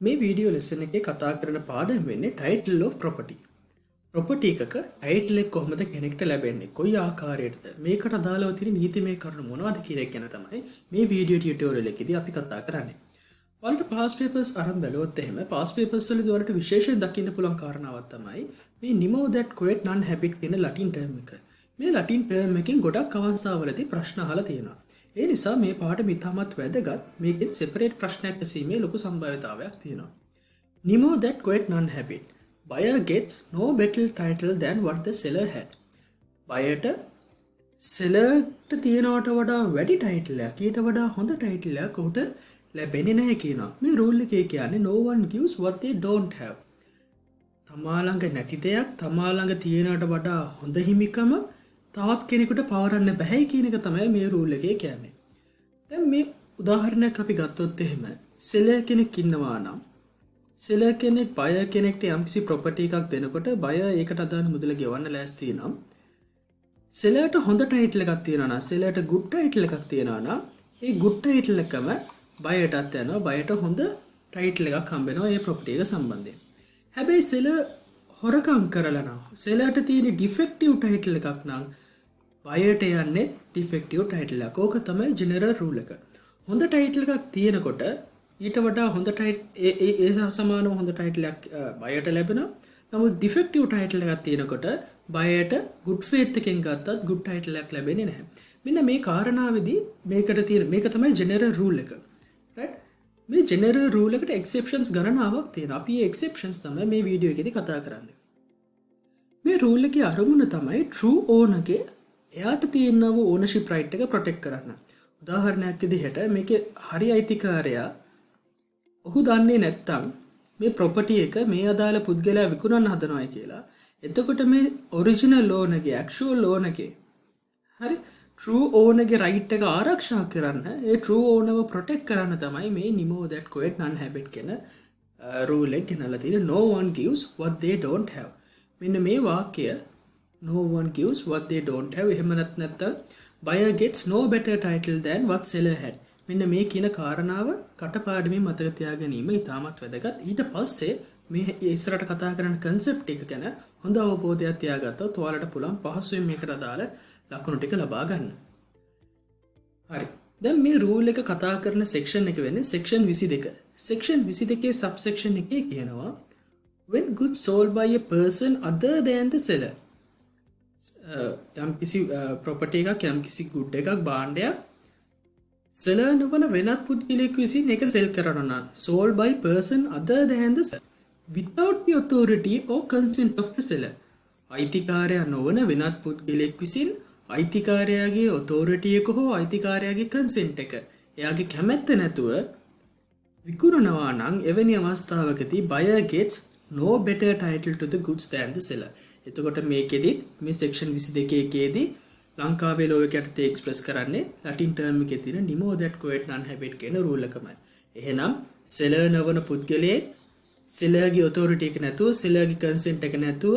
මේ video lesson එකේ කතා කරන පාඩම වෙන්නේ ටයිටල් ඔෆ් ප්‍රොපර්ටි. ප්‍රොපර්ටි එකක ටයිටල් එක කොහොමද කෙනෙක්ට ලැබෙන්නේ? කොයි ආකාරයකටද? මේකට අදාළව තියෙන නීතිමය කරුණු මොනවද කියන එක ගැන තමයි මේ වීඩියෝ ටියුටෝරියල් එකේදී අපි කතා කරන්නේ. ඔයාලට පාස් පේපර්ස් අරන් බැලුවොත් එහෙම පාස් පේපර්ස් වලදී ඔයාලට විශේෂයෙන් දකින්න පුළුවන් කාරණාවක් තමයි මේ nemo that quit non habit කියන ලටින් ටර්ම් එක. මේ ලටින් ටර්ම් එකෙන් ගොඩක් අවස්ථාවලදී ප්‍රශ්න අහලා තියෙනවා. ඒ නිසා මේ පාඩම ඉතාමත් වැදගත්. මේකෙන් සෙපරේට් ප්‍රශ්නයක් ඇසීමේ ලොකු සම්භාවිතාවයක් තියෙනවා. Nemo that quit non habit. Buyer gets no better title than what the seller had. බයයට සෙලර්ට තියෙනවට වඩා වැඩි ටයිටල් එකක්, ඊට වඩා හොඳ ටයිටල් එකක් උට ලැබෙන්නේ නැහැ කියනවා. මේ රූල් එකේ කියන්නේ no one gives what they don't have. තමා ළඟ නැති දෙයක් තමා ළඟ තියෙනවට වඩා හොඳ හිමිකම තවත් කෙනෙකුට පවරන්න බෑ කියන එක තමයි මේ රූල් එකේ කියන්නේ. දැන් මේ උදාහරණයක් අපි ගත්තොත් එහෙම සෙලර් කෙනෙක් ඉන්නවා නම් සෙලර් කෙනෙක් බයර් කෙනෙක්ට යම්කිසි ප්‍රොපර්ටි එකක් දෙනකොට බයර් ඒකට අදාළ මුදල ගෙවන්න ලෑස්ති වෙනවා. සෙලර්ට හොඳ ටයිටල් එකක් තියෙනවා නම් සෙලර්ට ගුඩ් ටයිටල් එකක් තියෙනවා නම් ඒ ගුඩ් ටයිටල් එකම බයටත් යනවා. බයට හොඳ ටයිටල් එකක් හම්බ වෙනවා ඒ ප්‍රොපර්ටි එක සම්බන්ධයෙන්. හැබැයි සෙලර් හොරකම් කරලා නම් සෙලර්ට තියෙන ඩිෆෙක්ටිව් ටයිටල් එකක් නම් බයට යන්නේ ඩිෆෙක්ටිව් ටයිටල් එකක්. ඕක තමයි ජෙනරල් රූල් එක. හොඳ ටයිටල් එකක් තියෙනකොට ඊට වඩා හොඳ ඒ සමානව හොඳ ටයිටල් එකක් බයට ලැබෙනවා. නමුත් ඩිෆෙක්ටිව් ටයිටල් එකක් තියෙනකොට බයට ගුඩ් ෆේත් එකෙන් ගත්තත් ගුඩ් ටයිටල් එකක් ලැබෙන්නේ නැහැ. මෙන්න මේ කාරණාවේදී මේකට තියෙන මේක තමයි ජෙනරල් රූල් එක. රයිට්? මේ ජෙනරල් රූල් එකට එක්සෙප්ෂන්ස් ගණනාවක් තියෙනවා. අපි මේ එක්සෙප්ෂන්ස් තමයි මේ වීඩියෝ එකේදී කතා කරන්නේ. මේ රූල් එකේ අරමුණ තමයි true owner ගේ එයාට තියෙනව ඕනර්ෂිප් රයිට් එක ප්‍රොටෙක්ට් කරන්න. උදාහරණයක් විදිහට මේකේ හරි අයිතිකාරයා ඔහු දන්නේ නැත්තම් මේ ප්‍රොපර්ටි එක මේ අදාළ පුද්ගලයා විකුණන්න හදනවා කියලා. එතකොට මේ ඔරිජිනල් ඕනර් ගේ ඇක්චුවල් ඕනර් ගේ හරි true owner ගේ රයිට් එක ආරක්ෂා කරන්න ඒ true ownerව ප්‍රොටෙක්ට් කරන්න තමයි මේ nemo that quit non habit කියන රූල් එක ගෙනලා තියෙන්නේ. No one gives what they don't have. මෙන්න මේ වාක්‍යය no one gives what they don't have. එහෙම නැත්නම් buyer gets no better title than what seller had. මෙන්න මේ කියන කාරණාව කටපාඩමින් මතක තියාගැනීම ඉතාමත් වැදගත්. ඊට පස්සේ මේ ඉස්සරහට කතා කරන concept එක ගැන හොඳ අවබෝධයක් තියාගත්තොත් ඔයාලට පුළුවන් පහසුවෙන් මේකට අදාළ ලකුණු ටික ලබා ගන්න. හරි. දැන් මේ රූල් එක කතා කරන section එක වෙන්නේ section 22. section 22 subsection එකේ කියනවා when goods sold by a person other than the seller. යම් කිසි property එකක් යම් කිසි good එකක් භාණ්ඩයක් seller නොවන වෙනත් පුද්ගලයෙකු විසින් ඒක sell කරනවා නම් sold by person other than the seller without the authority or consent of the seller. අයිතිකාරයා නොවන වෙනත් පුද්ගලයෙක් විසින් අයිතිකාරයාගේ authority එක හෝ අයිතිකාරයාගේ consent එක එයාගේ කැමැත්ත නැතුව විකුණනවා නම් එවැනි අවස්ථාවකදී buyer gets no better title to the goods than the seller. එතකොට මේකෙදි මේ section 22 එකේදී ලංකාවේ law එක යටතේ එක්ස්ප්‍රෙස් කරන්නේ ලටින් ටර්ම් එකේ තියෙන nemo that quit non habit කියන රූල් එකමයි. එහෙනම් seller නවන පුද්ගලයෙක් සෙලර්ගේ authority එක නැතුව සෙලර්ගේ consent එක නැතුව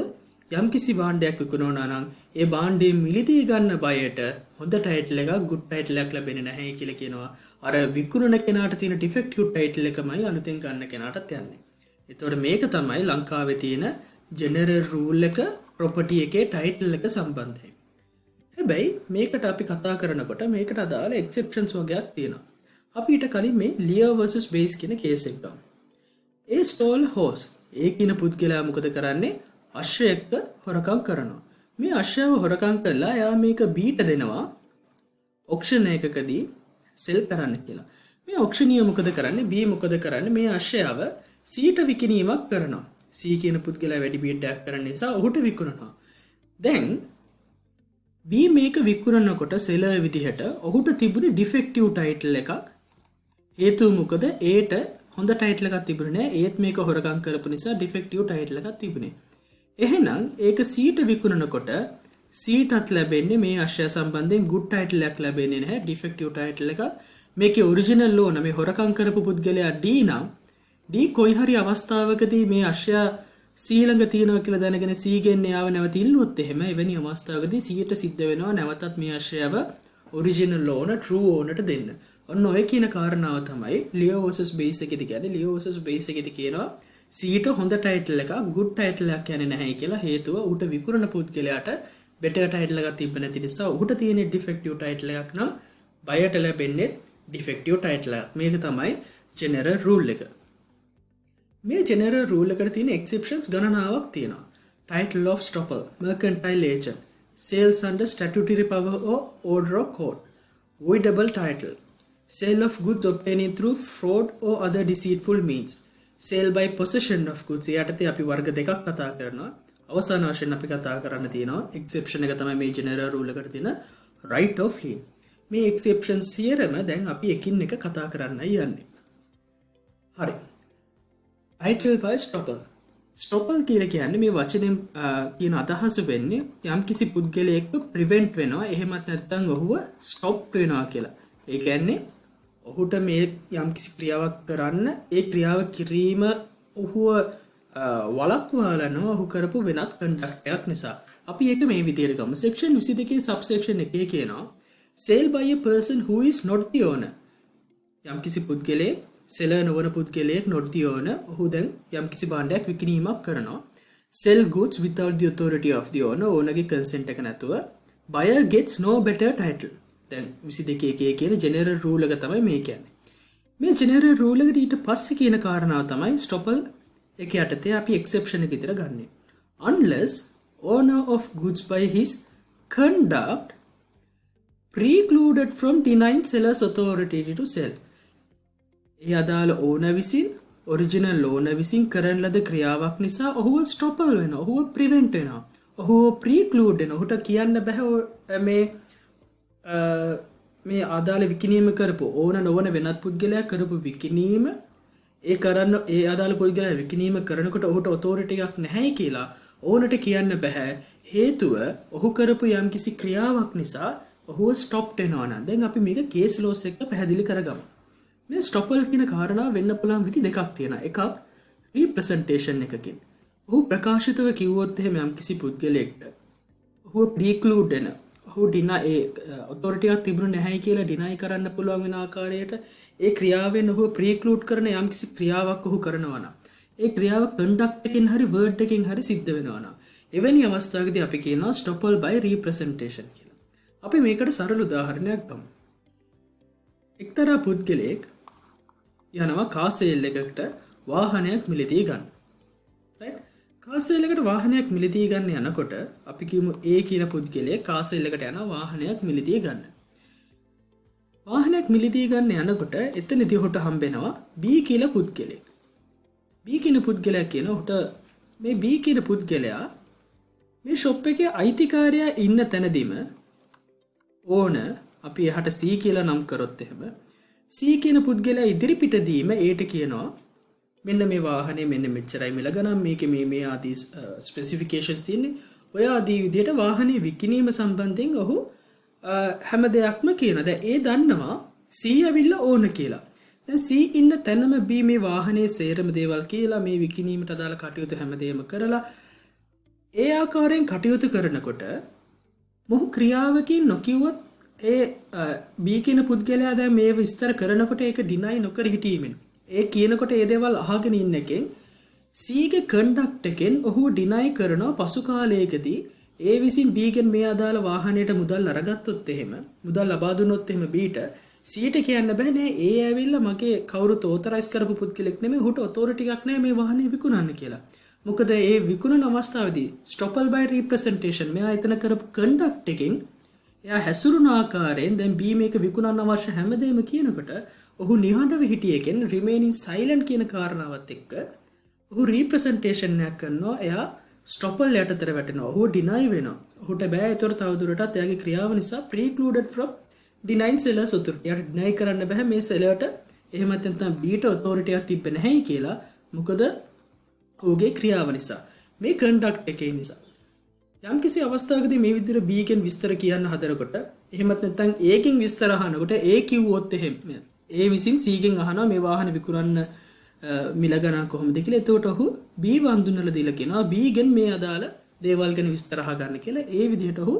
යම්කිසි භාණ්ඩයක් විකුණනවා නම් ඒ භාණ්ඩේ මිලදී ගන්න බයට හොඳ ටයිටල් එකක් good ටයිටල් එකක් ලැබෙන්නේ නැහැ කියලා කියනවා. අර විකුණන කෙනාට තියෙන defective ටයිටල් එකමයි අලුතෙන් ගන්න කෙනාටත් යන්නේ. ඒතකොට මේක තමයි ලංකාවේ තියෙන general rule එක property එකේ ටයිටල් එක සම්බන්ධයෙන්. හැබැයි මේකට අපි කතා කරනකොට මේකට අදාළ exceptions වගේක් තියෙනවා. අපි ඊට කලින් මේ Lear versus Weiss කියන කේස් එක ගමු. ඒ ස්ටෝල් හෝස් ඒ කියන පුද්ගලයා මොකද කරන්නේ? අශ්වයෙක්ව හොරකම් කරනවා. මේ අශ්වයව හොරකම් කළා එයා මේක බීට දෙනවා ඔක්ෂන් එකකදී සෙල් කරන්න කියලා. මේ ඔක්ෂනිය මොකද කරන්නේ? බී මොකද කරන්නේ? මේ අශ්වයව සීට විකිණීමක් කරනවා. සී කියන පුද්ගලයා වැඩි බීටයක් කරන නිසා ඔහුට විකුණනවා. දැන් බී මේක විකුණනකොට සෙලර් විදිහට ඔහුට තිබුණේ ඩිෆෙක්ටිව් ටයිටල් එකක්. හේතුව මොකද? ඒට හොඳ ටයිටල් එකක් තිබුණේ නැහැ. ඒත් මේක හොරකම් කරපු නිසා ඩිෆෙක්ටිව් ටයිටල් එකක් තිබුණේ. එහෙනම් ඒක සීට විකුණනකොට සීටත් ලැබෙන්නේ මේ අශ්වය සම්බන්ධයෙන් good ටයිටල් එකක් ලැබෙන්නේ නැහැ. ඩිෆෙක්ටිව් ටයිටල් එකක්. මේකේ ඔරිජිනල් ඕන මේ හොරකම් කරපු පුද්ගලයා D නම් D කොයි හරි අවස්ථාවකදී මේ අශ්වය C ළඟ තියනවා කියලා දැනගෙන C ගෙන් එයාව නැවත ඉල්ලුවොත් එහෙම එවැනි අවස්ථාවකදී C ට සිද්ධ වෙනවා නැවතත් මේ අශ්වයව ඔරිජිනල් ඕන true ඕනට දෙන්න. ඔන්න ඔය කියන කාරණාව තමයි ලියෝ vs බේස් එකේදී කියන්නේ. ලියෝ vs බේස් එකේදී කියනවා සීට හොඳ ටයිටල් එකක් good ටයිටල් එකක් කියන්නේ නැහැ කියලා. හේතුව ඌට විකුණන පුද්ගලයාට better ටයිටල් එකක් තිබ්බ නැති නිසා ඌට තියෙන defective ටයිටල් එකක් නම් බයට ලැබෙන්නේ defective ටයිටල් එකක්. මේක තමයි general rule එක. මේ general rule එකට තියෙන exceptions ගණනාවක් තියෙනවා. Title of stopper, mercantile agent, sales under statutory power or order of court, voidable title, sale of goods obtaining through fraud or other deceitful means, sale by possession of goods. යටතේ අපි වර්ග දෙකක් කතා කරනවා. අවසාන වශයෙන් අපි කතා කරන්න තියෙනවා exception එක තමයි මේ general rule එකට තියෙන right of lien. මේ exceptions සියරම දැන් අපි එකින් එක කතා කරන්නයි යන්නේ. හරි. Title by stopper. Stopper කියලා කියන්නේ මේ වචනෙන් කියන අදහස වෙන්නේ යම්කිසි පුද්ගලයෙක්ව prevent වෙනවා එහෙමත් නැත්නම් ඔහුව stop වෙනවා කියලා. ඒ කියන්නේ ඔහුට මේ යම්කිසි ක්‍රියාවක් කරන්න ඒ ක්‍රියාව කිරීම ඔහුව වළක්වාලනවා ඔහු කරපු වෙනත් conduct එකක් නිසා. අපි ඒක මේ විදිහට ගමු. section 22 subsection 1 කියනවා sale by a person who is not the owner. යම්කිසි පුද්ගලයෙක් seller නොවන පුද්ගලයෙක් not the owner ඔහු දැන් යම්කිසි භාණ්ඩයක් විකිණීමක් කරනවා. sell goods without the authority of the owner. ඕනගේ consent එක නැතුව. buyer gets no better title. දැන් 22 කියන general rule එක තමයි මේ කියන්නේ. මේ general rule එකට ඊට පස්සේ කියන කාරණාව තමයි stopper එක යටතේ අපි exception එක විතර ගන්නෙ. unless owner of goods by his conduct precluded from denying seller's authority to sell. ඒ අදාළ ඕනර් විසින් ඔරිජිනල් ඕනර් විසින් කරන ලද ක්‍රියාවක් නිසා ඔහුව ස්ටොපල් වෙනවා. ඔහුව ප්‍රිවෙන්ට් වෙනවා. ඔහුව ප්‍රීක්ලූඩ් වෙනවා. ඔහුට කියන්න බෑ මේ අදාළ විකිණීම කරපු ඕන නොවන වෙනත් පුද්ගලයා කරපු විකිණීම ඒ අදාළ පුද්ගලයා විකිණීම කරනකොට ඔහුට ඔතොරිටි එකක් නැහැ කියලා ඕනට කියන්න බෑ. හේතුව ඔහු කරපු යම්කිසි ක්‍රියාවක් නිසා ඔහුව ස්ටොප් වෙනවා නම්. දැන් අපි මේක කේස් ලෝස් එක්ක පැහැදිලි කරගමු. මේ ස්ටොපල් කියන කාරණාව වෙන්න පුළුවන් විදි දෙකක් තියෙනවා. එකක් රිප්‍රසන්ටේෂන් එකකින්. ඔහු ප්‍රකාශිතව කිව්වොත් එහෙම යම්කිසි පුද්ගලයෙක්ට ඔහු ප්‍රීක්ලූඩ් වෙන ඔහු ඩිනා ඒ ඔතොරිටි එකක් තිබුණේ නැහැ කියලා ඩිනයි කරන්න පුළුවන් වෙන ආකාරයට ඒ ක්‍රියාවෙන් ඔහු ප්‍රීක්ලූඩ් කරන යම්කිසි ක්‍රියාවක් ඔහු කරනවා නම් ඒ ක්‍රියාව කන්ඩක්ට් එකකින් හරි වර්ඩ් එකකින් හරි සිද්ධ වෙනවා නම් එවැනි අවස්ථාවකදී අපි කියනවා ස්ටොපල් බයි රිප්‍රසන්ටේෂන් කියලා. අපි මේකට සරල උදාහරණයක් ගමු. එක්තරා පුද්ගලයෙක් යනවා කාර් සේල් එකකට වාහනයක් මිලදී ගන්න. රයිට්? කාර් සේල් එකට වාහනයක් මිලදී ගන්න යනකොට අපි කියමු A කියන පුද්ගලයා කාර් සේල් එකට යනවා වාහනයක් මිලදී ගන්න. වාහනයක් මිලදී ගන්න යනකොට එතනදී ඔහුට හම්බෙනවා B කියලා පුද්ගලයෙක්. B කියන පුද්ගලයා කියන ඔහුට මේ B කියන පුද්ගලයා මේ ෂොප් එකේ අයිතිකාරයා ඉන්න තැනදීම ඕන අපි එහට C කියලා නම් කරොත් එහෙම C කියන පුද්ගලයා ඉදිරිපිටදීම ඒට කියනවා මෙන්න මේ වාහනේ මෙන්න මෙච්චරයි මිල ගණන් මේකේ මේ ආදී ස්පෙસિෆිකේෂන්ස් තියෙන්නේ ඔය ආදී විදිහට වාහනේ විකිණීම සම්බන්ධයෙන් ඔහු හැම දෙයක්ම කියනවා. දැන් ඒ දන්නවා C ඇවිල්ලා ඕන කියලා. දැන් C ඉන්න තැනම B මේ වාහනේ සේරම දේවල් කියලා මේ විකිණීමට අදාළ කටයුතු හැමදේම කරලා ඒ ආකාරයෙන් කටයුතු කරනකොට මොහු ක්‍රියාවකින් නොකියුවොත් ඒ B කියන පුද්ගලයා දැන් මේ විස්තර කරනකොට ඒක ඩිනයි නොකර හිටීමෙන් ඒ කියනකොට ඒ දේවල් අහගෙන ඉන්න එකෙන් C ගේ කන්ඩක්ට් එකෙන් ඔහු ඩිනයි කරනවා පසු කාලයකදී ඒ විසින් B ගෙන් මේ අදාළ වාහනයට මුදල් අරගත්තොත් එහෙම මුදල් ලබා දුන්නොත් එහෙම B ට C ට කියන්න බෑ නේ ඒ ඇවිල්ලා මගේ කවුරුත් ඕතරයිස් කරපු පුද්ගලෙක් නෙමෙයි ඔහුට ඔතොරිටි එකක් නැහැ මේ වාහනේ විකුණන්න කියලා. මොකද ඒ විකුණන අවස්ථාවේදී ස්ටොපල් බයි රිප්‍රසන්ටේෂන් මෙයා එතන කරපු කන්ඩක්ට් එකෙන් එයා හැසිරුණ ආකාරයෙන් දැන් B මේක විකුණන්න අවශ්‍ය හැමදේම කියනකොට ඔහු නිහඬව හිටියේකෙන් රිමේනින් සයිලන්ට් කියන කාරණාවත් එක්ක ඔහු රිප්‍රසන්ටේෂන් එකක් කරනවා. එයා ස්ටොපල් යටතට වැටෙනවා. ඔහු ඩිනයි වෙනවා. ඔහුට බෑ ඒතර තවදුරටත් එයාගේ ක්‍රියාව නිසා ප්‍රීක්ලූඩඩ් from denying sellers authority. එයාට ඩිනයි කරන්න බෑ මේ සෙලර්ට එහෙමත් නැත්නම් B ට ඔතොරිටි එකක් තිබ්බේ නැහැ කියලා. මොකද ඔහුගේ ක්‍රියාව නිසා මේ කන්ඩක්ට් එකේ නිසා. යම්කිසි අවස්ථාවකදී මේ විදිහට B ගෙන් විස්තර කියන්න හදනකොට එහෙමත් නැත්නම් A ගෙන් විස්තර අහනකොට A කිව්වොත් එහෙම A විසින් C ගෙන් අහනවා මේ වාහනේ විකුණන්න මිල ගණන් කොහොමද කියලා. එතකොට ඔහු B වඳුනලා දීලා කියනවා B ගෙන් මේ අදාළ දේවල් ගැන විස්තර අහගන්න කියලා. ඒ විදිහට ඔහු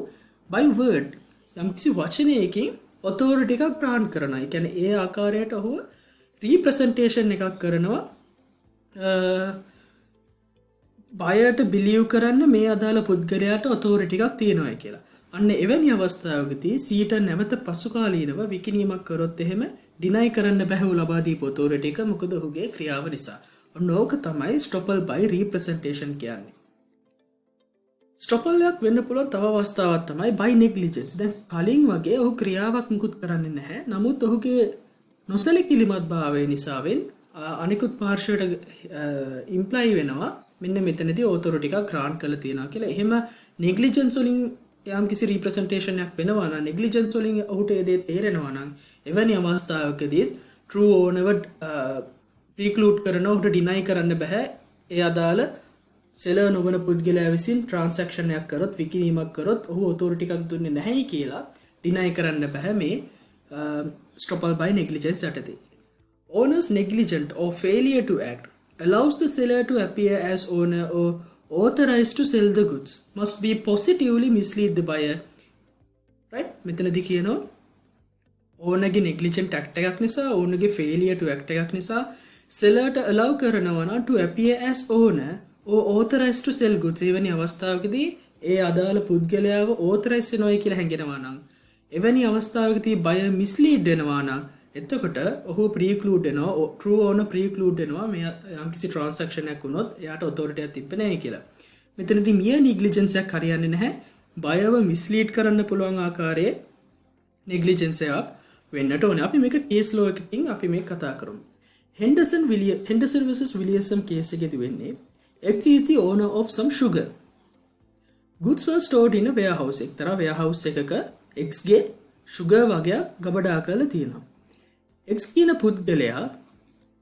by word යම්කිසි වචනයකින් ඔතෝරිටි එකක් ග්‍රාන්ට් කරනවා. ඒ කියන්නේ ඒ ආකාරයට ඔහුව රීප්‍රසන්ටේෂන් එකක් කරනවා බයට බිලිව් කරන්න මේ අදාළ පුද්ගලයාට ඔතෝරිටි එකක් තියෙනවා කියලා. අන්න එවැනි අවස්ථාවකදී සීට නැවත පසුකාලීනව විකිණීමක් කරොත් එහෙම ඩිනයි කරන්න බැහැ ලබා දීපු ඔතෝරිටි එක මොකද ඔහුගේ ක්‍රියාව නිසා. ඔන්න ඕක තමයි ස්ටොපල් බයි රීප්‍රසන්ටේෂන් කියන්නේ. ස්ටොපල්යක් වෙන්න පුළුවන් තව අවස්ථාවක් තමයි බයි නෙග්ලිජන්ස්. දැන් කලින් වගේ ඔහු ක්‍රියාවක් මුකුත් කරන්නේ නැහැ. නමුත් ඔහුගේ නොසැලකිලිමත් භාවය නිසාවෙන් අනිකුත් පාර්ශවයට ඉම්ප්ලයි වෙනවා මෙන්න මෙතනදී ඔතොරිටි එකක් ග්‍රාන්ට් කරලා තියෙනවා කියලා. එහෙම නෙග්ලිජන්ස් වලින් යම් කිසි රීප්‍රසන්ටේෂන් එකක් වෙනවා නම් නෙග්ලිජන්ස් වලින් ඔහුට ඒ දේ තේරෙනවා නම් එවැනි අවස්ථාවකදී ට්‍රූ ඕනර්ව ප්‍රීක්ලූඩ් කරන ඔහුට ඩිනයි කරන්න බෑ ඒ අදාළ සෙලර් නොවන පුද්ගලයා විසින් ට්‍රාන්සැක්ෂන් එකක් කරොත් විකිණීමක් කරොත් ඔහු ඔතොරිටි එකක් දුන්නේ නැහැයි කියලා ඩිනයි කරන්න බෑ මේ ස්ටොපල් බයි නෙග්ලිජන්ස් යටතේ. Owner's negligent or failure to act allows the seller to appear as owner or authorized to sell the goods must be positively mislead the buyer. Right? මෙතනදී කියනවා ඕනගේ negligent act එකක් නිසා ඕනගේ failure to act එකක් නිසා sellerට allow කරනවා නම් to appear as owner or authorized to sell goods. එවැනි අවස්ථාවකදී ඒ අදාළ පුද්ගලයාව authorize වෙනවයි කියලා හැඟෙනවා නම් එවැනි අවස්ථාවකදී buyer mislead වෙනවා නම් එතකොට ඔහු ප්‍රීක්ලූඩ් වෙනවා true owner ප්‍රීක්ලූඩ් වෙනවා මේ යම්කිසි ට්‍රාන්සැක්ෂන් එකක් වුණොත් එයාට ඔතොරිටි එකක් තිබ්බේ නැහැ කියලා. මෙතනදී මිය නෙග්ලිජන්ස් එකක් හරියන්නේ නැහැ. බයව මිස්ලීඩ් කරන්න පුළුවන් ආකාරයේ නෙග්ලිජන්ස් එකක් වෙන්නට ඕනේ. අපි මේක කේස් ලෝ එකකින් අපි මේක කතා කරමු. Henderson versus Williamson case එකේදී වෙන්නේ X is the owner of some sugar. Goods were stored in a warehouse. එක්තරා warehouse එකක X ගේ sugar වගේක් ගබඩා කරලා තියෙනවා. X කියන පුද්ගලයා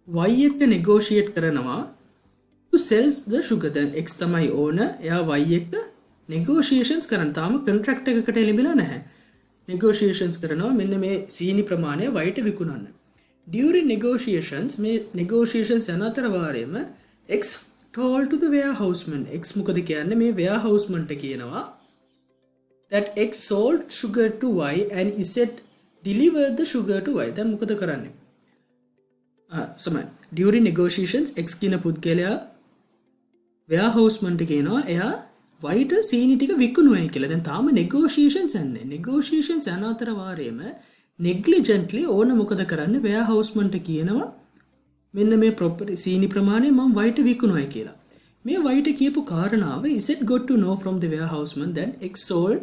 Y එක්ක negotiate කරනවා to sell the sugar. දැන් X තමයි owner. එයා Y එක්ක negotiations කරන තාම contract එකකට එළඹිලා නැහැ. negotiations කරනවා මෙන්න මේ සීනි ප්‍රමාණය Y ට විකුණන්න. During negotiations මේ negotiations යන අතර වාරයේම X told to the warehouseman. X මොකද කියන්නේ මේ warehouseman ට කියනවා that X sold sugar to Y and Z delivered the sugar to Y. දැන් මොකද කරන්නේ? සමහර during negotiations X කියන පුද්ගලයා warehouseman ට කියනවා එයා Y ට සීනි ටික විකුණුවයි කියලා. දැන් තාම negotiations යන්නේ. negotiations යන අතර වාරයේම negligently ඕන මොකද කරන්නේ? warehouseman ට කියනවා මෙන්න මේ property සීනි ප්‍රමාණය මම Y ට විකුණුවයි කියලා. මේ Y ට කියපු කාරණාව Z got to know from the warehouseman that X sold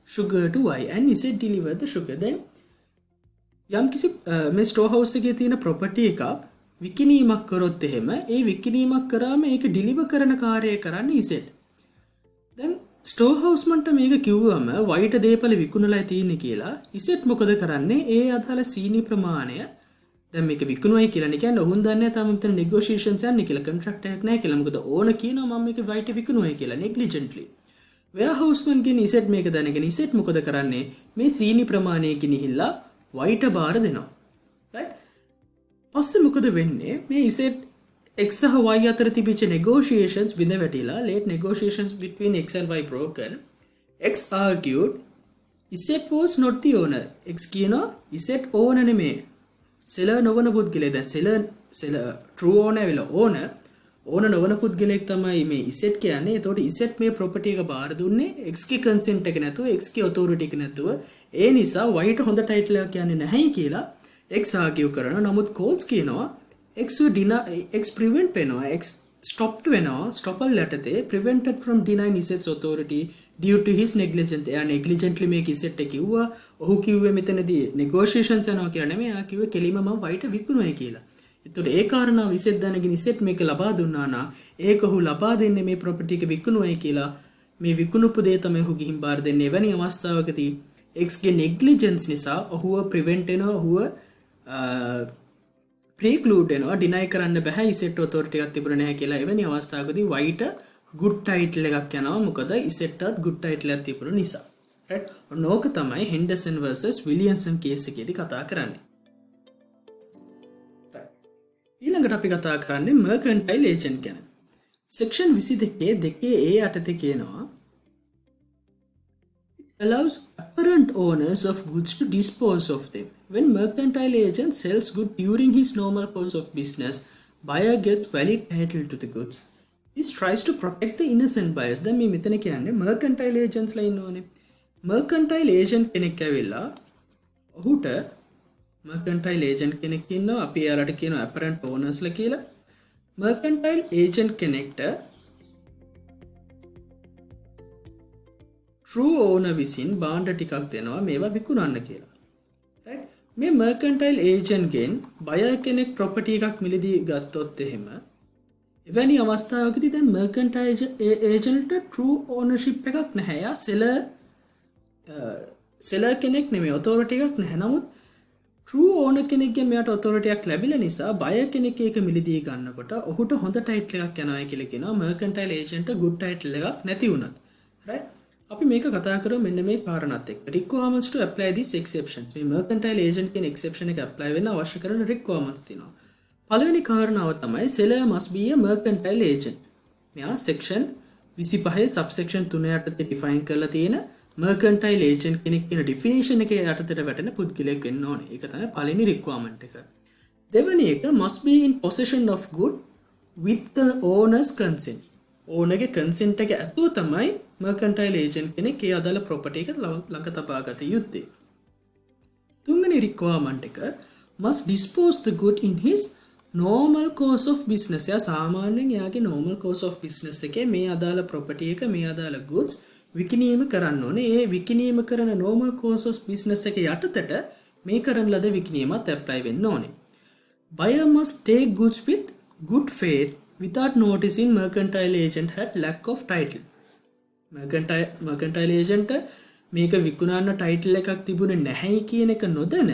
sugar to Y and Z delivered the sugar. then යම් කිසි මේ ස්ටෝර් හවුස් එකේ තියෙන ප්‍රොපර්ටි එකක් විකිණීමක් කරොත් එහෙම ඒ විකිණීමක් කරාම ඒක ඩිලිවර් කරන කාර්යය කරන්නේ Z. දැන් ස්ටෝර් හවුස් මන්ට මේක කිව්වම Y ට දේපල විකුණලා තියෙන්නේ කියලා Z මොකද කරන්නේ? ඒ අදාළ සීනි ප්‍රමාණය දැන් මේක විකුණුවයි කියලා නේ කියන්නේ ඔහුන් දන්නේ තාම මෙතන negotiations යන්නේ කියලා contract එකක් නැහැ කියලා. මොකද ඕන කියනවා මම මේක Y ට විකුණුවයි කියලා negligently. warehouseman ගෙන් Z මේක දැනගෙන Z මොකද කරන්නේ? මේ සීනි ප්‍රමාණය ගෙනහිල්ලා Y ට බාර දෙනවා. right? පස්සේ මොකද වෙන්නේ? මේ Z X සහ Y අතර තිබිච්ච negotiations බිඳ වැටිලා late negotiations between X and Y broken. X argued Z was not the owner. X කියනවා Z owner නෙමෙයි. seller නොවන පුද්ගලයා. දැන් seller true owner වෙලා owner නොවන පුද්ගලයෙක් තමයි මේ Z කියන්නේ. ඒතකොට Z මේ property එක බාර දුන්නේ X ගේ consent එක නැතුව X ගේ authority එක නැතුව. ඒ නිසා Y ට හොඳ title එකක් කියන්නේ නැහැයි කියලා X argue කරනවා. නමුත් courts කියනවා X prevent වෙනවා. X stopped වෙනවා. stopper යටතේ prevented from denying Z's authority due to his negligence. එයා negligently මේක Z එක කිව්වා. ඔහු කිව්වේ මෙතනදී negotiations යනවා කියලා නෙමෙයි. එයා කිව්වේ කෙලිම මම Y ට විකුණුවයි කියලා. එතකොට ඒ කාරණාව Z දැනගෙන Z මේක ලබා දුන්නා නා ඒක ඔහු ලබා දෙන්නේ මේ property එක විකුණුවයි කියලා. මේ විකුණුපු දේ තමයි ඔහු ගිහින් බාර දෙන්නේ. එවැනි අවස්ථාවකදී X ගේ negligence නිසා ඔහුව prevent වෙනවා. ඔහුව preclude වෙනවා. deny කරන්න බෑ. Z authority එකක් තිබුණේ නැහැ කියලා. එවැනි අවස්ථාවකදී Y ට good title එකක් යනවා. මොකද Z ටත් good title එකක් තිබුණ නිසා. right? ඔනෝක තමයි Henderson versus Williamson case එකේදී කතා කරන්නේ. ඊළඟට අපි කතා කරන්නේ mercantile agent ගැන. section 22 2A යටතේ කියනවා allows apparent owners of goods to dispose of them. When mercantile agent sells goods during his normal course of business, buyer gets valid title to the goods. This tries to protect the innocent buyers. දැන් මේ මෙතන කියන්නේ mercantile agents ලා ඉන්නෝනේ. mercantile agent කෙනෙක් ඇවිල්ලා ඔහුට mercantile agent කෙනෙක් ඉන්නවා. අපි එයාලට කියනවා apparent owners ලා කියලා. mercantile agent කෙනෙක්ට true owner විසින් බාණ්ඩ ටිකක් දෙනවා මේවා විකුණන්න කියලා. right? මේ mercantile agent ගෙන් buyer කෙනෙක් property එකක් මිලදී ගත්තොත් එහෙම එවැනි අවස්ථාවකදී දැන් mercantile agent true ownership එකක් නැහැ. යා seller කෙනෙක් නෙමෙයි, authority එකක් නැහැ. නමුත් true owner කෙනෙක්ගෙන් මෙයාට authority එකක් ලැබිලා නිසා buyer කෙනෙක් ඒක මිලදී ගන්නකොට ඔහුට හොඳ title එකක් යනවා කියලා කියනවා. mercantile agent good title එකක් නැති වුණත්. right? අපි මේක කතා කරමු මෙන්න මේ කාරණාත් එක්ක. requirements to apply this exception. මේ mercantile agent කියන exception එක apply වෙන්න අවශ්‍ය කරන requirements තියෙනවා. පළවෙනි කාරණාව තමයි seller must be a mercantile agent. මෙයා section 25 subsection 3 යටතේ define කරලා තියෙන mercantile agent කෙනෙක් කියන definition එකේ යටතට වැටෙන පුද්ගලයෙක් වෙන්න ඕනේ. ඒක තමයි පළවෙනි requirement එක. දෙවෙනි එක must be in possession of good with the owner's consent. ඕනගේ consent එක ඇතුව තමයි mercantile agent කෙනෙක් ඒ අදාළ property එක ළඟ තබා ගත යුත්තේ. තුන්වෙනි requirement එක must dispose the good in his normal course of business. යා සාමාන්‍යයෙන් යාගේ normal course of business එකේ මේ අදාළ property එක මේ අදාළ goods විකිණීම කරන්න ඕනේ. ඒ විකිණීම කරන normal course of business එක යටතට මේ කරන ලද විකිණීමත් apply වෙන්න ඕනේ. Buyer must take goods with good faith without noticing mercantile agent had lack of title. mercantile agent මේක විකුණන්න title එකක් තිබුණේ නැහැයි කියන එක නොදැන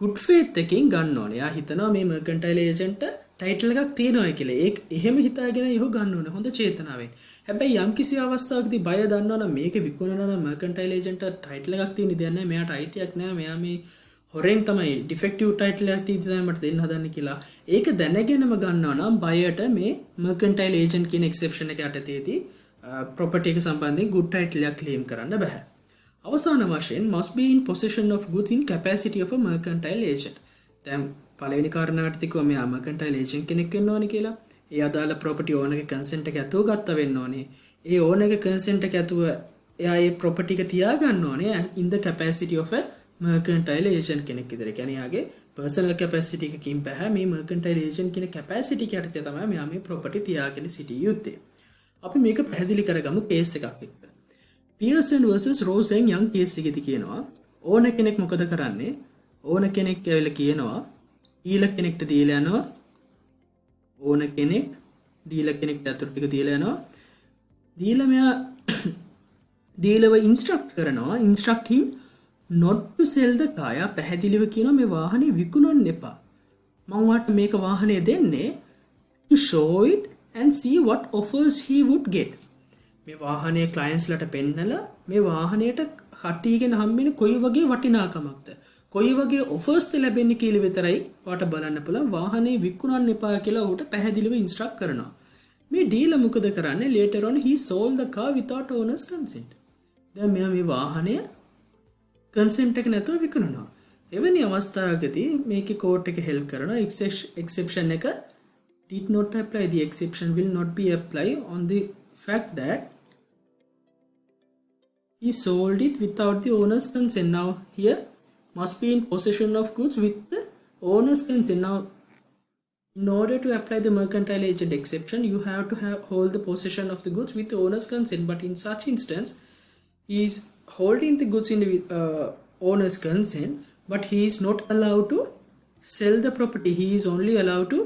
good faith එකකින් ගන්න ඕනේ. යා හිතනවා මේ mercantile agent title එකක් තියෙනවා කියලා. ඒක එහෙම හිතාගෙන යහෝ ගන්න ඕනේ හොඳ චේතනාවෙන්. හැබැයි යම් කිසි අවස්ථාවකදී බය දන්නවනම් මේක විකුණනවා නම් mercantile agent title එකක් තියෙන දෙයක් නැහැ. මෙයාට අයිතියක් නැහැ. මෙයා මේ හොරෙන් තමයි defective title එකක් තියෙන තමයි මට දෙන්න හදන්නේ කියලා. ඒක දැනගෙනම ගන්නවා නම් බයයට මේ mercantile agent කියන exception එක යටතේදී property එක සම්බන්ධයෙන් good title එකක් claim කරන්න බෑ. අවසාන වශයෙන් must be in possession of goods in capacity of a mercantile agent. දැන් පළවෙනි කාරණාවට තියුවා මෙයා mercantile agent කෙනෙක් වෙන්න ඕනේ කියලා. ඒ අදාළ property owner ගේ consent එක ඇතුව ගත්ත වෙන්න ඕනේ. ඒ owner ගේ consent එක ඇතුව එයා ඒ property එක තියා ගන්න ඕනේ in the capacity of a mercantile agent කෙනෙක් විදිහට. ඒ කියන්නේ යාගේ personal capacity එකකින් බෑ මේ mercantile agent කියන capacity එක යටතේ තමයි මෙයා මේ property තියාගෙන සිටිය යුත්තේ. අපි මේක පැහැදිලි කරගමු case එකක් එක්ක. Pearson versus Rose and Young case එකේදී කියනවා ඕන කෙනෙක් මොකද කරන්නේ? ඕන කෙනෙක් ඇවිල්ලා කියනවා ඊළ කෙනෙක්ට දීලා යනවා. ඕන කෙනෙක් ඩීලර් කෙනෙක්ට අතුරු ටික දීලා යනවා. දීලා මෙයා ඩීලර්ව instruct කරනවා. instruct him not to sell the car. යා පැහැදිලිව කියනවා මේ වාහනේ විකුණන්න එපා. මම වාට මේක වාහනේ දෙන්නේ to show it and see what offers he would get. මේ වාහනේ ක්ලයන්ට්ස්ලට පෙන්නලා මේ වාහනයට කට්ටියගෙන හම්බෙන්නේ කොයි වගේ වටිනාකමක්ද කොයි වගේ ඔෆර්ස් ලැබෙන්නේ කියලා විතරයි වාට බලන්න පුළුවන්. වාහනේ විකුණන්න එපා කියලා ඌට පැහැදිලිව ඉන්ස්ට්‍රක්ට් කරනවා. මේ ඩීලර් මොකද කරන්නේ? later on he sold the car without owner's consent. දැන් මෙයා මේ වාහනය consent එක නැතුව විකුණනවා. එවැනි අවස්ථාවකදී මේකේ court එක help කරනවා. exception එක did not apply. The exception will not be applied on the fact that he sold it without the owner's consent. Now here must be in possession of goods with the owner's consent. Now in order to apply the mercantile agent exception, you have to hold the possession of the goods with the owner's consent. But in such instance, he is holding the goods in the owner's consent, but he is not allowed to sell the property. He is only allowed to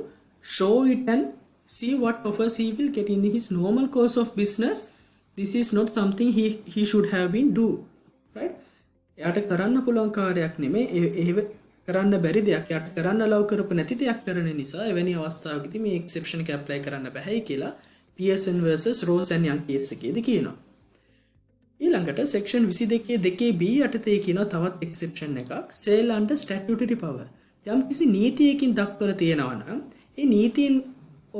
show it and see what offers he will get in his normal course of business. This is not something he should have been do, right? යාට කරන්න පුළුවන් කාර්යයක් නෙමෙයි. ඒ කරන්න බැරි දෙයක්. යාට කරන්න allow කරපු නැති දෙයක් කරන නිසා එවැනි අවස්ථාවකදී මේ exception එක apply කරන්න බැහැයි කියලා Pearson versus Rose and Young case එකේදී කියනවා. ඊළඟට section 22(2)(b) යටතේ කියන තවත් exception එකක් sale under statutory power. යම් කිසි නීතියකින් දක්වලා තියෙනවා නම් ඒ නීතියෙන්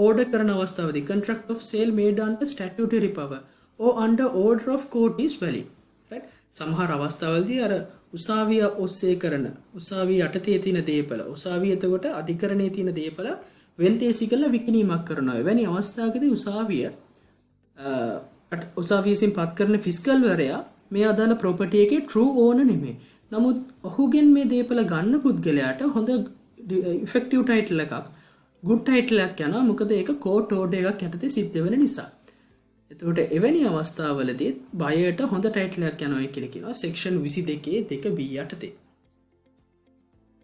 order කරන අවස්ථාවේදී contract of sale made under statutory power or under order of court is valid. Right? සමහර අවස්ථාවලදී අර උසාවිය ඔස්සේ කරන උසාවිය යටතේ තියෙන දේපල උසාවිය එතකොට අධිකරණයේ තියෙන දේපල වෙන්තේසි කරලා විකිණීමක් කරනවා. එවැනි අවස්ථාවකදී උසාවිය විසින් පත් කරන ෆිස්කල් වරයා මේ අදාළ ප්‍රොපර්ටි එකේ true owner නෙමෙයි. නමුත් ඔහුගෙන් මේ දේපල ගන්න පුද්ගලයාට හොඳ effective title එකක් good title එකක් යනවා. මොකද ඒක court order එකක් යටතේ සිද්ධ වෙන නිසා. එතකොට එවැනි අවස්ථාවලදී බයර්ට හොඳ ටයිටල් එකක් යනවා කියලා කියනවා section 22 2B යටතේ.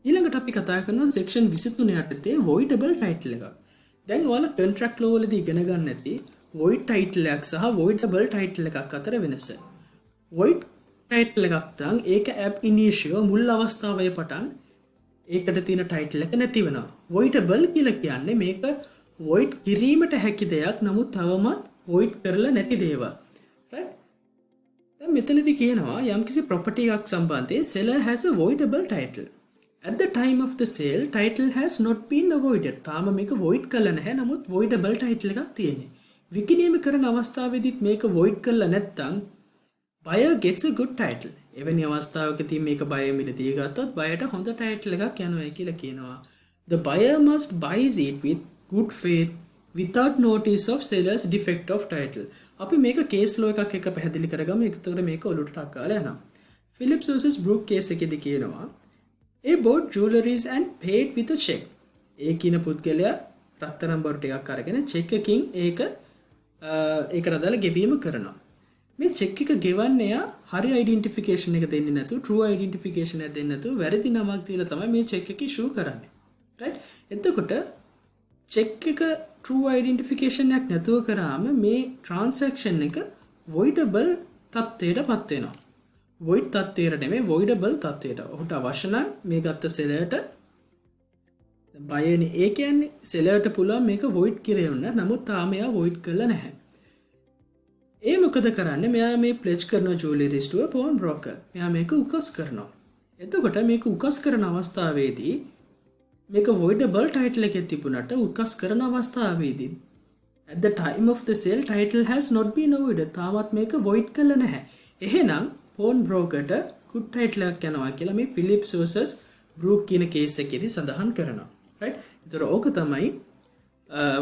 ඊළඟට අපි කතා කරනවා section 23 යටතේ voidable title එකක්. දැන් ඔයාලා contract law වලදී ඉගෙන ගන්න ඇති void title එකක් සහ voidable title එකක් අතර වෙනස. void title එකක් නම් ඒක ab initio මුල් අවස්ථාවේ පටන් ඒකට තියෙන title එක නැති වෙනවා. voidable කියලා කියන්නේ මේක void කිරීමට හැකි දෙයක් නමුත් තවමත් void කරලා නැති දේවල්. right? දැන් මෙතනදී කියනවා යම්කිසි property එකක් සම්බන්ධයෙන් seller has a voidable title. At the time of the sale, title has not been avoided. තාම මේක void කරලා නැහැ. නමුත් voidable title එකක් තියෙන්නේ. විකිණීම කරන අවස්ථාවේදීත් මේක void කරලා නැත්නම් buyer gets a good title. එවැනි අවස්ථාවකදී මේක buyer මිලදී ගත්තොත් බයර්ට හොඳ title එකක් යනවා කියලා කියනවා. The buyer must buy it with good faith without notice of seller's defect of title. අපි මේක case law එකක් එක පැහැදිලි කරගමු. ඒකට මේක ඔලුවට ටක් ගාලා යනවා. Phillips versus Brook case එකේදී කියනවා A bought jewelries and paid with a check. ඒ කින පුද්ගලයා රත්තරන් බොරු ටිකක් අරගෙන චෙක් එකකින් ඒකට අදාළ ගෙවීම කරනවා. මේ චෙක් එක ගෙවන්නේ යා හරි ඩෙන්ටිෆිකේෂන් එක දෙන්නේ නැතුව true identification එක දෙන්නේ නැතුව වැරදි නමක් දීලා තමයි මේ චෙක් එක ඉෂුව කරන්නේ. right? එතකොට චෙක් එක true identification එකක් නැතුව කරාම මේ transaction එක voidable තත්ත්වයටපත් වෙනවා. void තත්ත්වයට නෙමෙයි voidable තත්ත්වයට. ඔහුට අවශ්‍ය නම් මේ ගත්ත sellerට බයර්නේ ඒ කියන්නේ sellerට පුළුවන් මේක void කරන්න. නමුත් තාම එයා void කරලා නැහැ. ඒ මොකද කරන්නේ? මෙයා මේ pledge කරන jewelries to a pawn broker. මෙයා මේක උකස් කරනවා. එතකොට මේක උකස් කරන අවස්ථාවේදී මේක voidable title එකේ තිබුණාට උකස් කරන අවස්ථාවේදී at the time of the sale title has not been avoided. තාමත් මේක void කරලා නැහැ. එහෙනම් pawn brokerට good title එකක් යනවා කියලා මේ Phillips versus Brook කියන case එකේදී සඳහන් කරනවා. right? ඒතර ඕක තමයි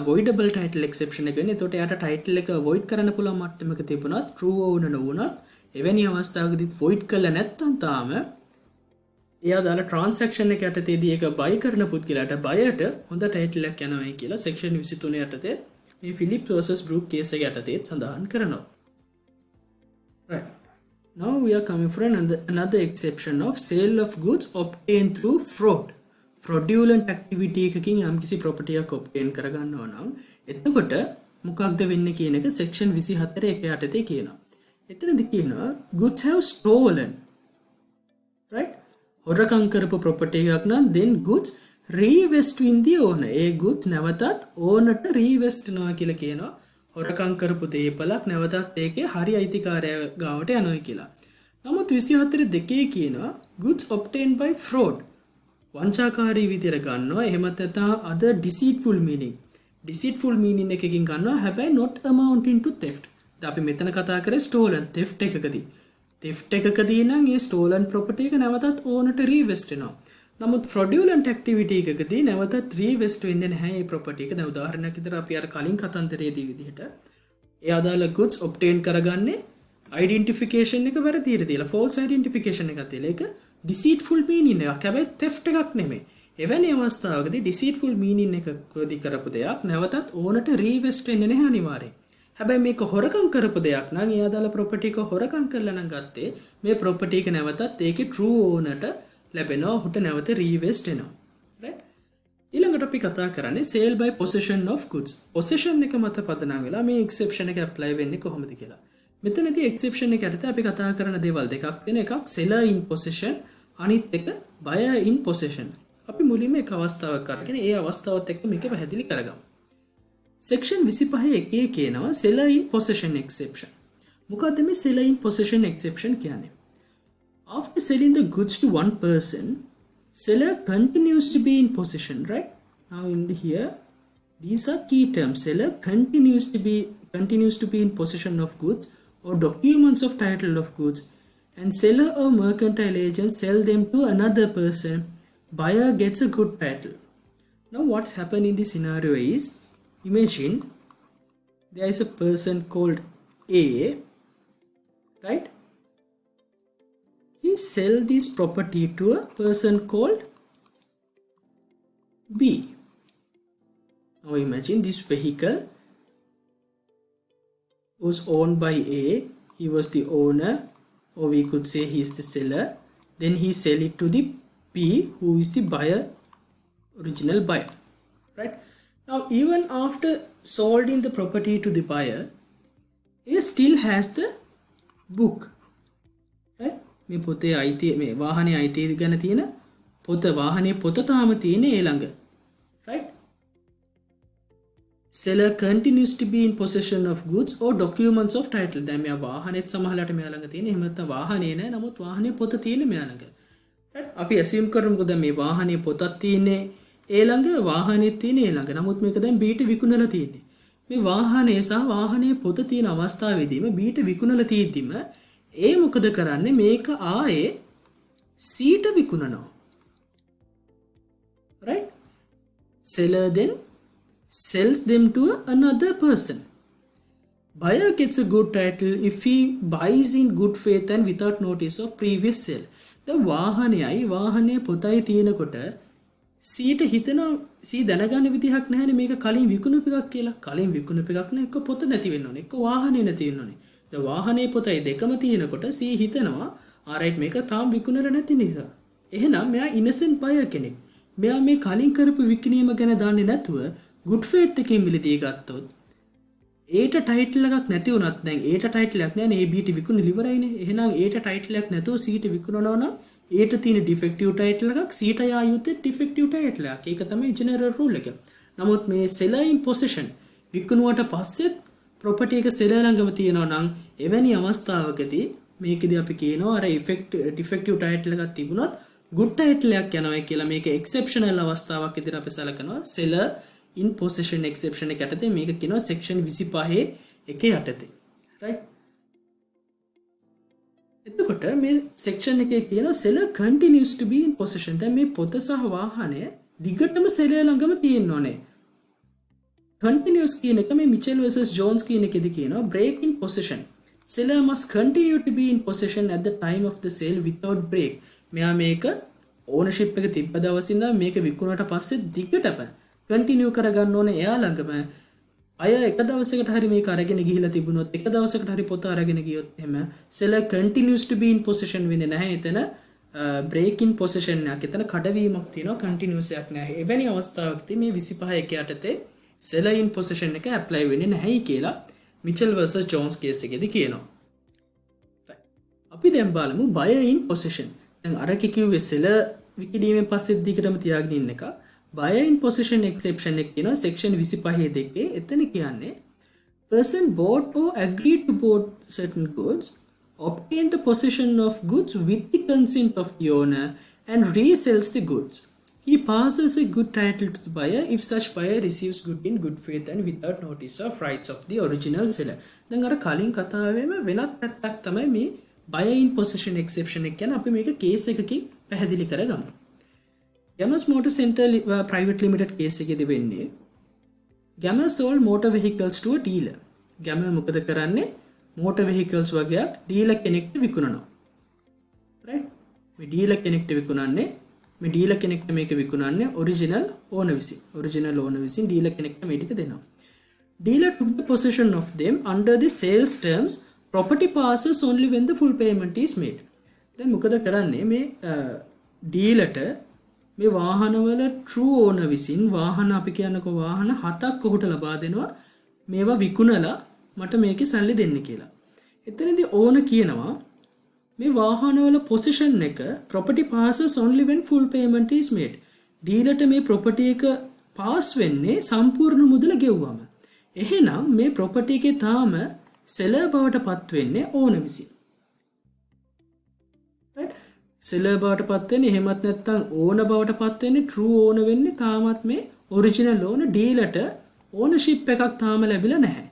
voidable title exception එක වෙන්නේ. එතකොට යාට title එක void කරන්න පුළුවන් මට්ටමක තිබුණත් true owner නොවුණත් එවැනි අවස්ථාවකදී void කළා නැත්නම් තාම එයා දාලා transaction එක යටතේදී ඒක buy කරන පුද්ගලයාට බයර්ට හොඳ title එකක් යනවා කියලා section 23 යටතේ මේ Phillips versus Brook case එක යටතේ සඳහන් කරනවා. right? Now we are coming for another exception of sale of goods obtained through fraud. Fraudulent activity එකකින් යම්කිසි property එකක් obtain කරගන්නවා නම් එතකොට මොකක්ද වෙන්නේ කියන එක section 24 එක යටතේ කියනවා. එතනදී කියනවා goods have stolen. right? හොරකම් කරපු property එකක් නම් then goods revest in the owner. A goods නැවතත් ownerට revest වෙනවා කියලා කියනවා. හොරකම් කරපු දේපලක් නැවතත් ඒකේ හරි අයිතිකාරයා ගාවට යනවා කියලා. නමුත් 24 දෙකේ කියනවා goods obtained by fraud. වංචාකාරී විදියට ගන්නවා. එහෙමත් නැත්නම් other deceitful meaning. deceitful meaning එකකින් ගන්නවා. හැබැයි not amounting to theft. දැන් අපි මෙතන කතා කරේ stolen theft එකකදී. theft එකකදී නම් ඒ stolen property එක නැවතත් ownerට revest වෙනවා. නමුත් fraudulent activity එකකදී නැවතත් revest වෙන්නේ නැහැ මේ property එක. දැන් උදාහරණයක් විදිහට අපි අර කලින් කතන්දරයේදී විදිහට ඒ අදාළ goods obtain කරගන්නේ identification එක වැරදියට තියලා false identification එකක් තියලා ඒක deceitful meaning එකක්. හැබැයි theft එකක් නෙමෙයි. එවැනි අවස්ථාවකදී deceitful meaning එකකදී කරපු දෙයක් නැවතත් ownerට revest වෙන්නේ නැහැ අනිවාර්යෙන්. හැබැයි මේක හොරකම් කරපු දෙයක් නම් ඒ අදාළ property එක හොරකම් කරලා නම් ගත්තේ මේ property එක නැවතත් ඒකේ true ownerට ලැබෙනවා. ඔහුට නැවත revest වෙනවා. right? ඊළඟට අපි කතා කරන්නේ sale by possession of goods. possession එක මත පදනම් වෙලා මේ exception එක apply වෙන්නේ කොහොමද කියලා. මෙතනදී exception එක යටතේ අපි කතා කරන දේවල් දෙකක් තියෙන එකක් seller in possession අනිත් එක buyer in possession. අපි මුලින්ම එක අවස්ථාවක් අරගෙන ඒ අවස්ථාවත් එක්ක මේක පැහැදිලි කරගමු. section 25 එකේ කියනවා seller in possession exception. මොකද්ද මේ seller in possession exception කියන්නේ? After selling the goods to one person, seller continues to be in possession, right? Now here, these are key terms. Seller continues to be in possession of goods or documents of title of goods and seller or mercantile agent sell them to another person, buyer gets a good title. Now what's happened in this scenario is, imagine there is a person called A, right? He sell this property to a person called B. Now imagine this vehicle was owned by A. He was the owner, or we could say he is the seller. Then he sell it to the B, who is the buyer, original buyer, right? Now even after sold in the property to the buyer, A still has the book, right? මේ පොතේ අයිතිය, මේ වාහනේ අයිතිය ගැන තියෙන පොත, වාහනේ පොත තාම තියෙන ඒ ළඟ, right? Seller continues to be in possession of goods or documents of title. දැන් මෙයා වාහනේත් සමහරලාට මෙයා ළඟ තියෙන, එහෙම නැත්නම් වාහනේ නැහැ, නමුත් වාහනේ පොත තියෙන මෙයා ළඟ, right? අපි assume කරමුකෝ දැන් මේ වාහනේ පොතක් තියෙන්නේ ඒ ළඟ, වාහනේත් තියෙන ඒ ළඟ, නමුත් මේක දැන් B ට විකුණලා තියෙන්නේ. මේ වාහනේ සහ වාහනේ පොත තියෙන අවස්ථාවේදීම B ට විකුණලා තියෙද්දිම ඒ මොකද කරන්නේ, මේක ආයේ C ට විකුණනවා, right? Seller then sells them to another person. Buyer gets a good title if he buys in good faith and without notice of previous sale. The වාහනයයි වාහනේ පොතයි තියෙනකොට C ට හිතනවා, C දැනගන්න විදිහක් නැහැනේ මේක කලින් විකුණපු එකක් කියලා. කලින් විකුණපු එකක් නේ, එක්ක පොත නැති වෙන්න ඕනේ, එක්ක වාහනේ නැති වෙන්න ඕනේ. ද වාහනේ පොතයි දෙකම තියෙනකොට C හිතනවා ආරයිට් මේක තාම විකුණලා නැති නිසා. එහෙනම් මෙයා ඉනසෙන්ට් බයර් කෙනෙක්. මෙයා මේ කලින් කරපු විකිණීම ගැන දන්නේ නැතුව good faith එකකින් මිලදී ගත්තොත්, ඒට ටයිටල් එකක් නැති වුණත්, දැන් ඒට ටයිටල් එකක් නැහැ නේ, A B ට විකුණලා ඉවරයිනේ. එහෙනම් ඒට ටයිටල් එකක් නැතුව C ට විකුණනවා නම් ඒට තියෙන ඩිෆෙක්ටිව් ටයිටල් එකක්, C ට යා යුත්තේ ඩිෆෙක්ටිව් ටයිටල් එකක්. ඒක තමයි ජෙනරල් රූල් එක. නමුත් මේ seller in possession විකුණුවට පස්සෙත් property එක seller ළඟම තියෙනවා නම්, එවැනි අවස්ථාවකදී මේකදී අපි කියනවා අර ඩිෆෙක්ටිව් ටයිටල් එකක් තිබුණොත් good title එකක් යනවා කියලා. මේක exceptional අවස්ථාවක් විදිහට අපි සලකනවා. seller in possession exception එක යටතේ මේක කියනවා section 25 එකේ යටතේ, right? එතකොට මේ section එකේ කියනවා seller continues to be in possession. දැන් මේ පොත සහ වාහනය දිගටම seller ළඟම තියෙන්න ඕනේ. continuous කියන එක මේ Mitchell versus Jones කියන එකේදී කියනවා break in possession. Seller must continue to be in possession at the time of the sale without break. මෙයා මේක ownership එක තිබ්බ දවසින් ඉඳන් මේක විකුණුවට පස්සේ දිගටම continue කරගන්න ඕනේ එයා ළඟම. අය එක දවසකට හරි මේක අරගෙන ගිහිලා තිබුණොත්, එක දවසකට හරි පොත අරගෙන ගියොත් එහෙම seller continues to be in possession වෙන්නේ නැහැ. එතන break in possession එකක්, එතන කඩවීමක් තියෙනවා, continuous එකක් නැහැ. එවැනි අවස්ථාවකදී මේ 25 එක යටතේ seller in possession එක apply වෙන්නේ නැහැයි කියලා Mitchell versus Jones case එකේදී කියනවා. අපි දැන් බලමු buyer in possession. දැන් අර කිව්වේ seller විකිණීමෙන් පස්සේ දිගටම තියාගෙන ඉන්න එක. buyer in possession exception එක කියනවා section 25 දෙකේ. එතන කියන්නේ person bought or agreed to bought certain goods, obtain the possession of goods with the consent of the owner and resells the goods. He passes a good title to the buyer if such buyer receives good in good faith and without notice of rights of the original seller. දැන් අර කලින් කතාවෙම වෙනත් පැත්තක් තමයි මේ buyer in possession exception එක කියන්නේ. අපි මේක කේස් එකකින් පැහැදිලි කරගමු. Gammas Motor Center Private Limited case එකේදී වෙන්නේ Gamma sold motor vehicles to a dealer. Gamma මොකද කරන්නේ? motor vehicles වගේක් dealer කෙනෙක්ට විකුණනවා. right? මේ dealer කෙනෙක්ට විකුණන්නේ, මේ dealer කෙනෙක්ට මේක විකුණන්නේ original owner විසින් dealer කෙනෙක්ට මේ ටික දෙනවා. Dealer took the possession of them under the sales terms. Property passes only when the full payment is made. දැන් මොකද කරන්නේ? මේ dealerට මේ වාහනවල true owner විසින් වාහන අපි කියනකො වාහන 7ක් ඔහුට ලබා දෙනවා, මේවා විකුණලා මට මේකේ සල්ලි දෙන්න කියලා. එතනදී owner කියනවා මේ වාහනවල possession එක property passes only when full payment is made. dealerට මේ property එක pass වෙන්නේ සම්පූර්ණ මුදල ගෙවුවම. එහෙනම් මේ property එකේ තාම seller බවට පත් වෙන්නේ owner විසින්. right? seller බවට පත් වෙන්නේ, එහෙමත් නැත්නම් owner බවට පත් වෙන්නේ, true owner වෙන්නේ තාමත් මේ original owner. dealerට ownership එකක් තාම ලැබිලා නැහැ.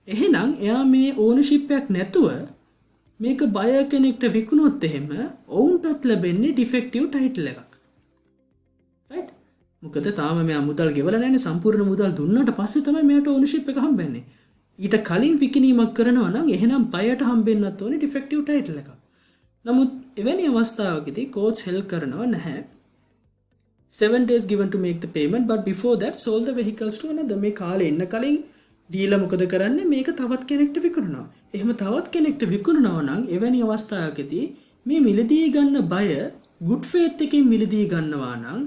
එහෙනම් එයා මේ ownership එකක් නැතුව මේක බය කෙනෙක්ට විකුණොත් එහෙම ඔවුන්ටත් ලැබෙන්නේ ඩිෆෙක්ටිව් ටයිටල් එකක්. රයිට්? මොකද තාම මෙයා මුදල් ගෙවලා නැන්නේ, සම්පූර්ණ මුදල් දුන්නාට පස්සේ තමයි මෙයාට ඕනර්ෂිප් එක හම්බෙන්නේ. ඊට කලින් විකිණීමක් කරනවා නම් එහෙනම් බයට හම්බෙන්නත් ඕනේ ඩිෆෙක්ටිව් ටයිටල් එකක්. නමුත් එවැනි අවස්ථාවකදී කෝච් හෙල්ප් කරනවා නැහැ. 7 days given to make the payment, but before that sold the vehicles to another. මේ කාලේ ඉන්න කලින් ඩීලර් මොකද කරන්නේ? මේක තවත් කෙනෙක්ට විකුණනවා. එහෙම තවත් කෙනෙක්ට විකුණනවා නම් එවැනි අවස්ථාවකදී මේ මිලදී ගන්න බය good faith එකකින් මිලදී ගන්නවා නම්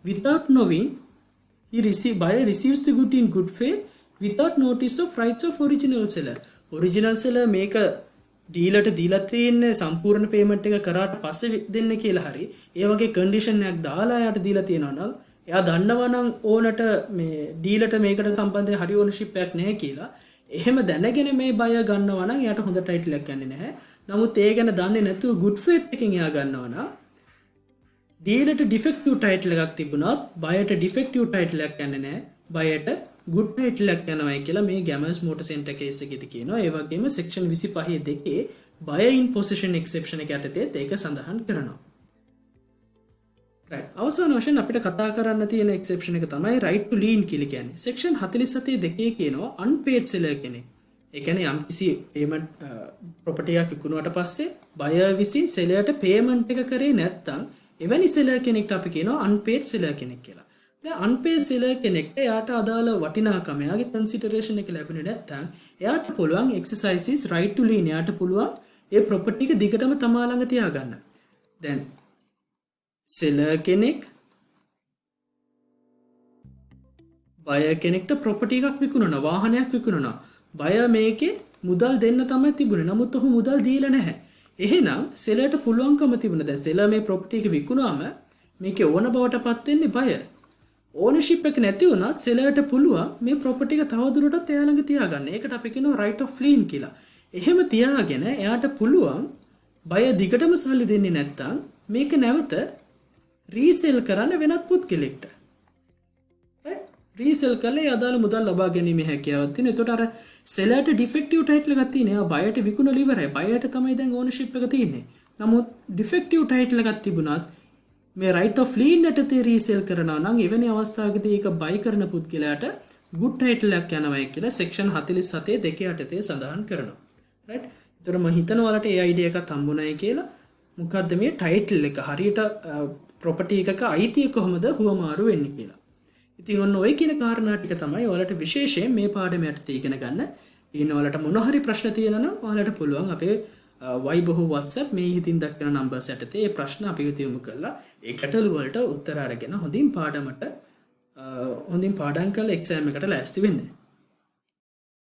without knowing buyer receives the good in good faith without notice of rights of original seller. Original seller මේක ඩීලර්ට දීලා තියෙන සම්පූර්ණ පේමන්ට් එක කරාට පස්සේ දෙන්න කියලා හරි ඒ වගේ කන්ඩිෂන් එකක් දාලා යාට දීලා තියෙනවා නම් එයා දන්නවා නම් ඕනට මේ ඩීලර්ට මේකට සම්බන්ධයෙන් හරි ඕනර්ෂිප් එකක් නැහැ කියලා. එහෙම දැනගෙන මේ බය ගන්නවා නම් එයාට හොඳ ටයිටල් එකක් ගන්නේ නැහැ. නමුත් ඒ ගැන දන්නේ නැතුව good faith එකකින් එයා ගන්නවා නම් ඩීලර්ට ඩිෆෙක්ටිව් ටයිටල් එකක් තිබුණත් බයට ඩිෆෙක්ටිව් ටයිටල් එකක් ගන්නේ නැහැ. බයට good title එකක් යනවායි කියලා මේ Gamers Motor Center case එකේදී කියනවා. ඒ වගේම section 25 buyer in possession exception එක යටතේ ඒක සඳහන් කරනවා. right. අවසාන වශයෙන් අපිට කතා කරන්න තියෙන exception එක තමයි right to lien කියලා කියන්නේ. section 47 කියනවා unpaid seller කෙනෙක්. ඒ කියන්නේ යම්කිසි payment property එකක් විකුණුවාට පස්සේ buyer විසින් sellerට payment එක කරේ නැත්නම් එවැනි seller කෙනෙක්ට අපි කියනවා unpaid seller කෙනෙක් කියලා. දැන් unpaid seller කෙනෙක්ට එයාට අදාළ වටිනාකම එයාගේ consideration එක ලැබෙන්නේ නැත්නම් එයාට පුළුවන් exercise right to lien එයාට පුළුවන් ඒ property එක දිගටම තමා ළඟ තියාගන්න. දැන් seller කෙනෙක් buyer කෙනෙක්ට property එකක් විකුණනවා, වාහනයක් විකුණනවා. buyer මේකේ මුදල් දෙන්න තමයි තිබුණේ. නමුත් ඔහු මුදල් දීලා නැහැ. එහෙනම් sellerට පුළුවන්කම තිබුණා. දැන් seller මේ property එක විකුණාම මේකේ ඕන බවටපත් වෙන්නේ buyer. ඕනර්ෂිප් එක නැති වුණත් sellerට පුළුවන් මේ property එක තවදුරටත් එයා ළඟ තියාගන්න. ඒකට අපි කියනවා right of lien කියලා. එහෙම තියාගෙන එයාට පුළුවන් buyer දිගටම සල්ලි දෙන්නේ නැත්නම් මේක නැවත රීසෙල් කරන්න වෙනත් පුද්ගලෙක්ට. right? රීසෙල් කළේ අදාළ මුදල් ලබා ගැනීමේ හැකියාවක් තියෙනවා. ඒතකොට අර sellerට defective title එකක් තියෙනවා. එයා බයයට විකුණලා ඉවරයි. බයයට තමයි දැන් ඕනර්ෂිප් එක තියෙන්නේ. නමුත් defective title එකක් තිබුණත් මේ right of lien යටතේ රීසෙල් කරනවා නම් එවැනි අවස්ථාවකදී ඒක buy කරන පුද්ගලයාට good title එකක් යනවායි කියලා section 47 යටතේ සඳහන් කරනවා. right? ඒතර මම හිතනවා ඔයාලට ඒ idea එකක් හම්බුනායි කියලා. මොකද්ද මේ title එක හරියට property එකක අයිතිය කොහොමද හුවමාරු වෙන්නේ කියලා. ඉතින් ඔන්න ඔය කියන කාරණා ටික තමයි ඔයාලට විශේෂයෙන් මේ පාඩම යටතේ ඉගෙන ගන්න. ඉතින් ඔයාලට මොන හරි ප්‍රශ්න තියෙනවා නම් ඔයාලට පුළුවන් අපේ වයිබහු WhatsApp මේ හිතින් දක්වන නම්බර්ස් යටතේ ඒ ප්‍රශ්න අපි යොමු කරලා ඒ ගැටළු වලට උත්තර අරගෙන හොඳින් පාඩම් කරලා එක්සෑම් එකට ලෑස්ති වෙන්න.